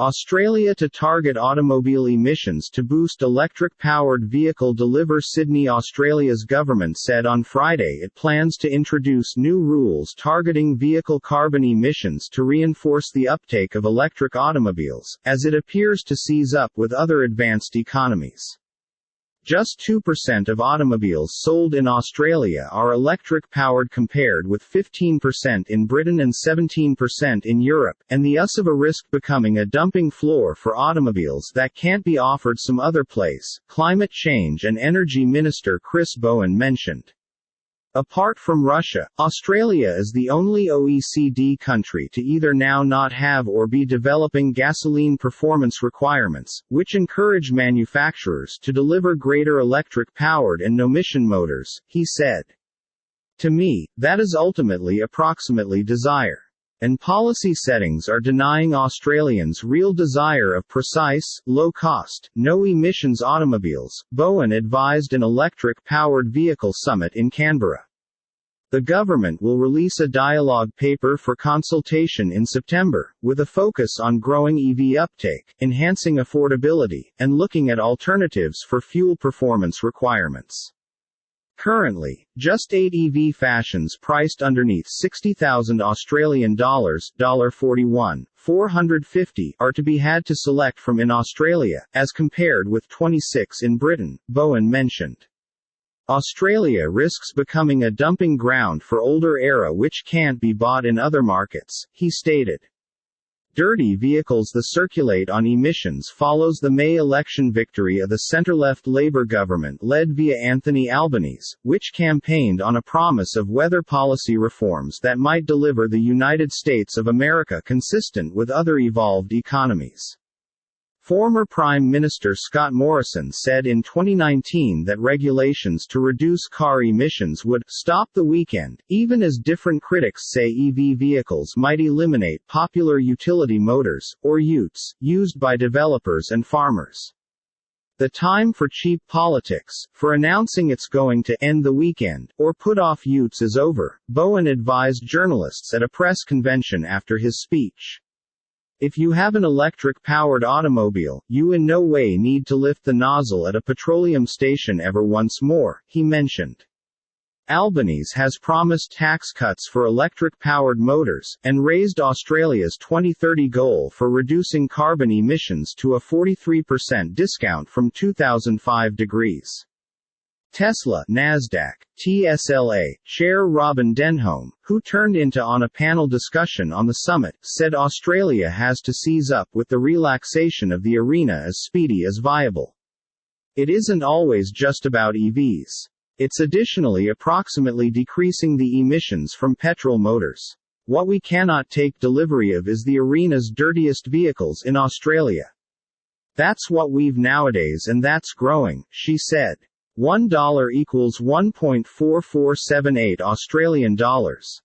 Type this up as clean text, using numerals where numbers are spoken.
Australia to target automobile emissions to boost electric-powered vehicle deliver. Sydney. Australia's government said on Friday it plans to introduce new rules targeting vehicle carbon emissions to reinforce the uptake of electric automobiles, as it appears to seize up with other advanced economies. Just 2% of automobiles sold in Australia are electric-powered compared with 15% in Britain and 17% in Europe, and the US of a risk becoming a dumping floor for automobiles that can't be offered some other place, Climate Change and Energy Minister Chris Bowen mentioned. Apart from Russia, Australia is the only OECD country to either now not have or be developing gasoline performance requirements, which encourage manufacturers to deliver greater electric-powered and no-emission motors, he said. To me, that is ultimately approximately desire. And policy settings are denying Australians real desire of precise, low-cost, no-emissions automobiles, Bowen advised an electric-powered vehicle summit in Canberra. The government will release a dialogue paper for consultation in September, with a focus on growing EV uptake, enhancing affordability, and looking at alternatives for fuel performance requirements. Currently, just 8 EV fashions priced underneath $60,000 Australian dollars $41,450 are to be had to select from in Australia, as compared with 26 in Britain, Bowen mentioned. Australia risks becoming a dumping ground for older era which can't be bought in other markets, he stated. Dirty vehicles. The circulate on emissions follows the May election victory of the centre-left Labour government led via Anthony Albanese, which campaigned on a promise of weather policy reforms that might deliver the United States of America consistent with other evolved economies. Former Prime Minister Scott Morrison said in 2019 that regulations to reduce car emissions would stop the weekend, even as different critics say EV vehicles might eliminate popular utility motors, or UTs, used by developers and farmers. The time for cheap politics, for announcing it's going to end the weekend, or put off UTs is over, Bowen advised journalists at a press convention after his speech. If you have an electric-powered automobile, you in no way need to lift the nozzle at a petroleum station ever once more, he mentioned. Albanese has promised tax cuts for electric-powered motors, and raised Australia's 2030 goal for reducing carbon emissions to a 43% discount from 2005 degrees. Tesla, Nasdaq, TSLA, Chair Robin Denholm, who turned into on a panel discussion on the summit, said Australia has to seize up with the relaxation of the arena as speedy as viable. It isn't always just about EVs. It's additionally approximately decreasing the emissions from petrol motors. What we cannot take delivery of is the arena's dirtiest vehicles in Australia. That's what we've nowadays, and that's growing, she said. $1 equals 1.4478 Australian dollars.